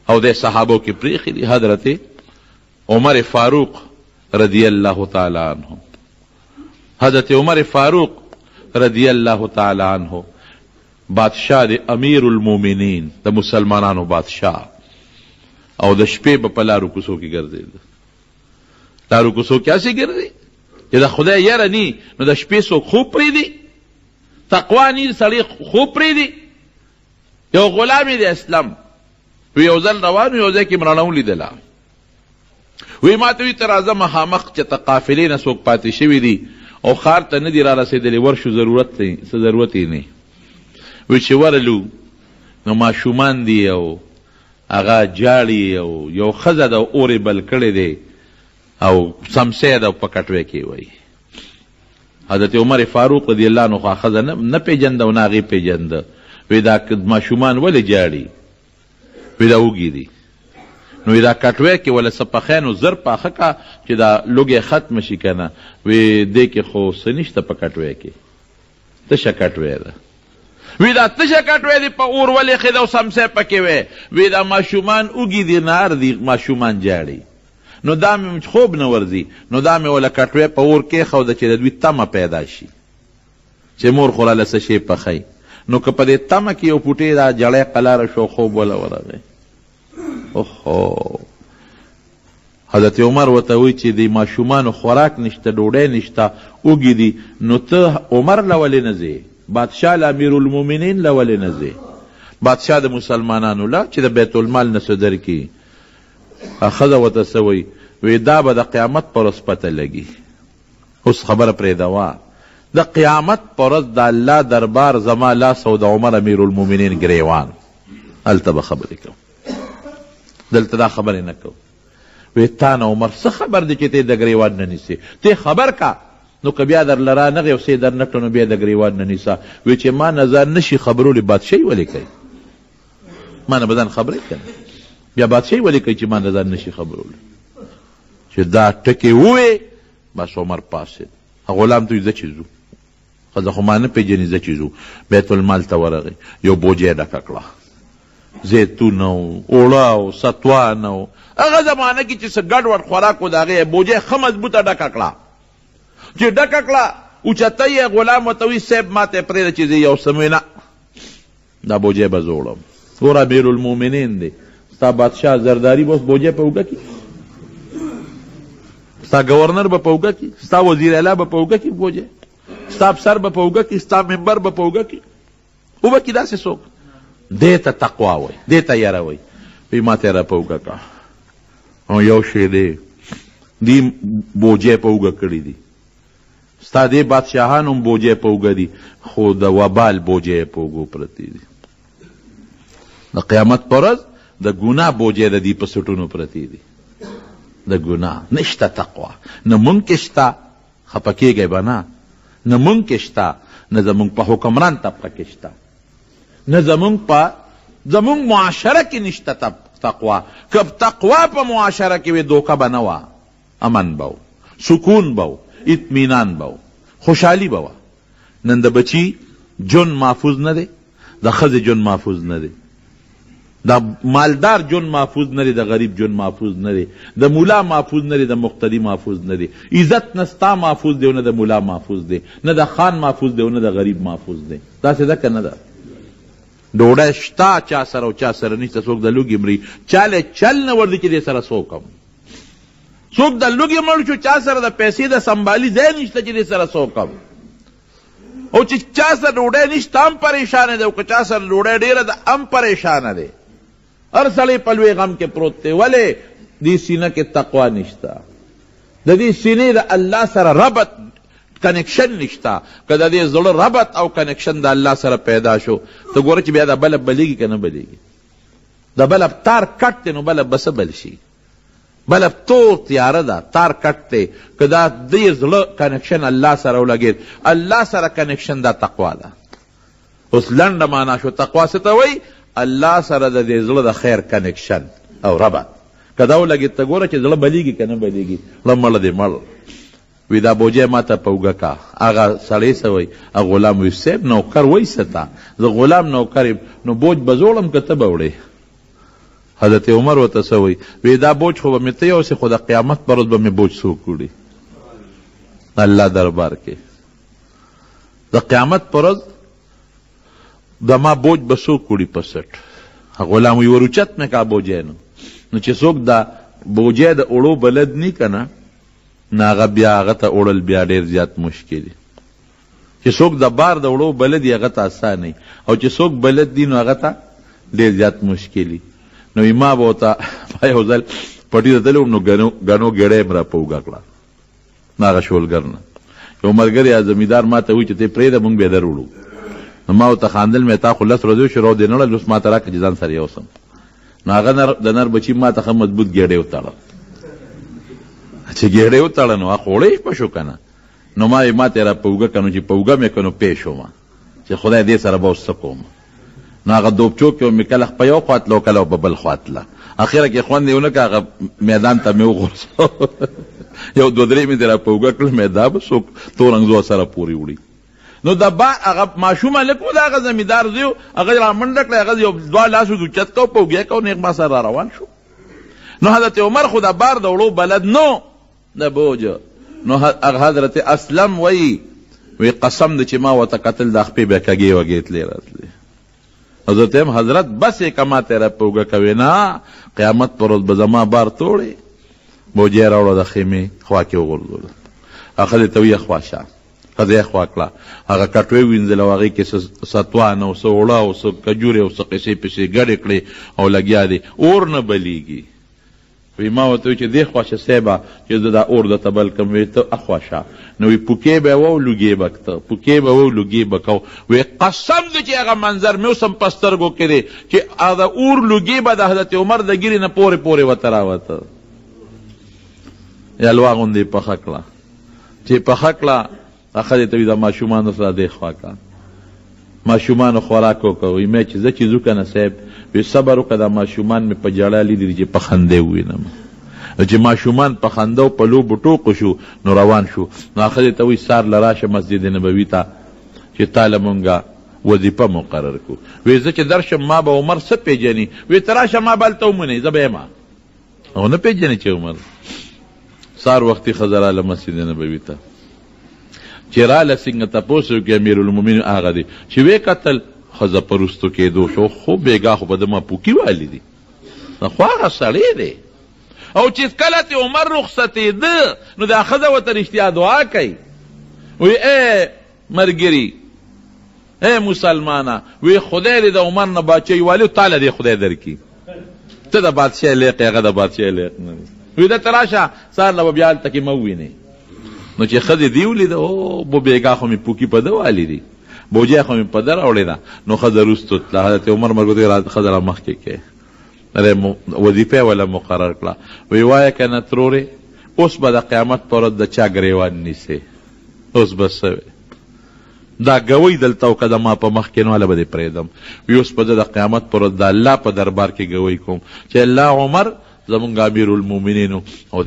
او د صحابو کې پریخي دي. حضرت عمر فاروق رضی الله تعالی عنہ، حضرت عمر فاروق رضی الله تعالی عنہ بادشاہ دی، امیر المومنین، د مسلمانانو بادشاہ، او د شپې په لارو کوڅو کې ګرځېده. لارو کوڅو کې هسې ګرځي چې د خدای یره نی، نو د شپې څوک خوب پرېږدي؟ تقوا نی سړی خوب پرېږدي؟ یو غلام یې د اسلام یو ځل روان و، یو ځای کې مراڼه ولیدله، وی ما ته وی ته راځه مخامخ چې ته قافلې نه څوک پاتې شوي دي او ښار ته نه دي را رسېدلي، ورشو څه ضرورت یې نه. وی چې ورلو نو ماشومان دي او هغه جاړي او یو ښځه ده اورې بل کړی دی او سمسی ده په کټوی کې وایي. حضرت عمر فاروق رضی الله عنه خو ښځه نه پېژنده او نه هغې پېژنده. وی دا ماشومان ولې جاړي؟ وی دا وږي دي. نو دا کټوی کې ولا څه پخی نو زر پاخه کا چې دا لوږې ختمه شي که نه. وی دې کې خو څه نشته په کټوی کې، تشه کټوی ده. وی دا تشه کټوی دی، په اور ولې ښې ده او سمسی پکې وی. وی دا ماشومان اوږي دي، نار دي، ماشومان جاړي. نو دا مې خوب نه ورځي، نو دا مې ولا کټوی په اور کېښوده چې د دوی تمه پیدا شي چې مور خو راله څه شی پخی. نو که په دې تمه کې یو پوټې دا جړی قلاره شو، خوب وله ورغی. اوهو، حضرت عمر ورته وایي چې د ماشومانو خوراک نشته، ډوډۍ نشته، اوږي دي، نو ته عمر له ولې نه ځې؟ بادشاه له امیر المومنین له ولې نه ځې؟ بادشاه د مسلمانانو له چې د بیت المال نه څه درکړي. ښځه ورته څه وایي؟ وی دا به د قیامت پر ورځ پته لګي. اوس خبره پرېږدوه، د قیامت پر ورځ د الله دربار زما لاس او د عمر امیر المومنین ګریوان، هلته به خبرې کوم، دلته دا خبرې نه کوم. وی تا نه عمر څه خبر دی چې ته د ګریوان نه نیسې؟ ته خبر کا، نو که بیا در لرا نغې او څه در نه کړه نو بیا د ګریوان نه نیسه. وی چې ما نه ځان نشي خبرولی، بادشاهي ولې کوي؟ ما نه به ځان خبرې که نه، بیا بادشاهي ولې کوي چې ما نه ځان نشي خبرولی؟ چې دا ټکې ووې بس عمر پاسېد. غلام ته وي ځه چې ځو، ښځه خو ما نه پېژني، ځه چې ځو. بیت المال ته ورغی، یو بوجۍ ډکه کړه، زیتون او اوړه او ستوان او هغه زمانه کې چې څه ګډوډ خوراک و د هغې بوجۍ ښه مضبوطه ډکه کړه. چې ډکه کړه اوچته یې غلام ورته وایي صاحب ما ته یې پرېږده چې زه یو څه نه، دا بوجۍ به زه وړم. ګوره امیر المومنین دی، ستا بادشاه زرداري به اوس بوجۍ په اوږه کړي، ستا گورنر به په اوږه کړي، ستا وزیر اعلی به په اوږه کړي بوجۍ، ستا افسر به په اوږه کړي، ستا ممبر به په اوږه کړي، اوبه کړي داسې څوک. دې ته تقوا وایي، دې ته یره وایي. وایي ما ته یې را په اوږه کړه. او یو شی دی، دې بوجۍ په اوږه کړي دي، ستا دې بادشاهان هم بوجۍ په اوږه دي، خو د وبال بوجۍ په اوږو پرتې دي. د قیامت په ورځ د ګناه بوجۍ د دې په سټونو پرتې دي، د ګناه. نشته تقوا، نه مونږ کې شته، خفه کېږئ به نه، نه مونږ کې شته، نه زمونږ په حکمران طبقه کې شته، نه زمونږ معاشره کې نشته تقوا. که تقوا په معاشره کې وي دوکه به نه وه، امن به و، سکون به و، اطمینان به و، خوشحالي به وه. نن د بچي جون محفوظ نه دی، د ښځې جون محفوظ نه دی، د مالدار جون محفوظ نه دی، د غریب جون محفوظ نه دی، د مولا محفوظ نه دی، د مقتدي محفوظ نه دی. عزت نه ستا محفوظ دی او نه د مولا محفوظ دی، نه د خان محفوظ دی او نه د غریب محفوظ دی. داسې ده که نه ده؟ ډوډۍ شته چا سره او چا سره نشته، څوک د لوږې مري، چاله چل نه ورځي چې دې سره څوک هم، څوک د لوږې مړ شو، چا سره د پیسې د سنبالي ځای نشته چې دې سره څوک هم، او چې چا سره ډوډۍ نشته هم پریشانه دی، او که چا سره ډوډۍ ډېره ده هم پریشانه دی. هر سړی په لوی غم کې پروت دی. ولې؟ دې سینه کې تقوا نشته، د دې سینې د الله سره ربط کنیکشن نشته. که د دې زړه ربط او کنیکشن د الله سره پیدا شو، ته ګوره چې بیا د بلب بلیږي که نه بلیږي. د بلب تار کټ دی نو بلب به څه بل شي؟ بلب تور تیاره ده، تار کټ دی. که دا دې زړه کنیکشن الله سره ولګېد، الله سره کنیکشن دا تقوا ده. اوس لنډه معنا شو تقوا څه ته وایي؟ الله سره د دې زړه د خیر کنیکشن او ربط. که دا ولګېد ته ګوره چې زړه بلیږي که نه بلیږي، زړه مړه دی مړ. وی دا بوجۍ ما ته په اوږه کا. هغه سړی څه وایي؟ هغه غلام وی صاحب نوکر وایي څه ته، زه غلام نوکر یم، نو بوج به زه وړم که ته به وړې؟ حضرت عمر ورته څه وایي؟ وی دا بوج خو به مې ته یوسې، خو د قیامت پر ورځ به مې بوج څوک وړي الله دربار کې؟ د قیامت پر ورځ د ما بوج به څوک وړي په سټ؟ غلام وی وروچت مې کا بوجی نو چې څوک دا بوجی د اوړو بلد نی که نه، نو هغه بیا هغه ته اوړل بیا ډېر زیات مشکل دي. چې څوک د بار د وړو بلد وي هغه ته اسان وي، او چې څوک بلد دي نو هغه ته ډېر زیات مشکل وي. نو ما به ورته په یو ځل پټي ته تللی وم، نو ګڼو ګېډۍ م را په اوږه کړه نو هغه شولګر نه. یو ملګری یا زمیندار ما ته وایي چې ته پرېږده موږ بیا در وړو. نو ما ورته خاندل، مې تا خو 10 ورځې شو رو دې نه وړل، اوس ما ته راکړه چې ځان سره یوسم. نو هغه د نر بچي ما ته ښه مضبوط ګېډۍ وتړه. چې ګېډۍ وتړه نو هغه خوړی په شو که نه. نو ما یې ما ته یې را په اوږه که نو چې په اوږه مې که نو پې شومه چې خدای دې سره به اوس څه کوم. نو هغه دوبچو کې مې کله په یو خوا تله او کله په بل خوا تله. اخره کې خوند یې ونه که، هغه میدان ته مې وغورځو یو 2-3 مې دې را په اوږه کړل، مې دا به څوک تورنګزو سره پورې وړي. نو د بار هغه ماشوم هلک و د هغه زمیندار زوی و، هغه را منډه کړه، هغه یو 2 لاسو اوچت کو په اوږه کو، نیغ ما سره را روان شو. نو حضرت عمر خو د بار د وړو بلد نو د بوج. نو حضرت اسلم وی قسم دی چې ما ورته کتل د خپې بیا کږې وږې تلې راتلې. حضرت حضرت بس یې که ما ته یې را په اوږه کوې نه، قیامت پر ورځ به زما بار توړې. بوجۍ یې راوړه د خیمې خوا کې وغورځوله. ښځې ته ویې خوا شه، ښځه یې خوا کړه، هغه کټوۍ وینځله او هغې کې څه ستوان او څه اوړه او څه کجورې او څه قیسې پیسې ګډې کړې او لګیا دي، اور نه بلیږي. وی ما ورته وی چې دې خوا شه صیبه چې زه دا اور درته بل کړم. وی ته اخوا شه. نو وی پوکې به یې وو لوګې به کته، پوکې به وو لوګې به کو. وی قسم دی چې هغه منظر مې اوس هم په سترګو کې دی چې هغه اور لوګې به د حضرت عمر د ګیرې نه پورې پورې ورته راوته. یلوا غوندې یې پخه کړه. چې پخه کړه ښځې ته وي د ماشومانو سره دې خوا کړه، ماشومانو خوراک وکړه. وی مې چې زه چې ځو که نه صاحب، وی صبر وکړه، دا ماشومان مې په ژړا لیدي چې په خندې ووینم. چې ماشومان په خنده او په لوبو ټوقو شو نو روان شو. نو ښځې ته وی سار له راشه مسجد نبوي ته چې تا له مونږه وظیفه مقرر کړو. وی زه چې درشم ما به عمر څه پېژني؟ وی ته راشه ما به هلته ومونئ، زه به یم. او نه پېژنې چې عمر. سار وختي ښځه راله مسجد نبوي ته، چې راله څنګه تپوس وکړي امیرالمؤمنین هغه دی چې ویې کتل ښځه په رستو کېدو شو. خو بېګا خو به د ما پوکي والي دي، خو هغه سړی دی. او چې کله چې عمر رخصتېده نو دا ښځه ورته رښتیا دعا کوي. وی ای مرګري، ای مسلمانه، وی خدای دې د عمر نه باچهی والي او تاله دې خدای درکړي. ته د بادشاه لیق هغه د بادشاه لیق نه وي. وی دته راشه سهار نه به بیا هلته کې مه ووینې. نو چې ښځې دې ولیده، او بو بېګا خو مې پوکي په ده والي دي، بوجۍ خو مې په ده راوړې ده. نو ښځه رستو تله. حضرت عمر مرګ ته ښځه را مخکې کې وظیفه ولا مقرر کړه. وی وایه که نه ترورې، اوس به د قیامت په ورځ د چا ګریوان نیسې، اوس به څه وې؟ دا ګوی دلته او که د ما په مخ کې نو هله به دې پرېږدم. وی اوس به زه د قیامت په ورځ د الله په دربار کې ګوی کوم چې الله عمر زمونږ امیرالمؤمنینو او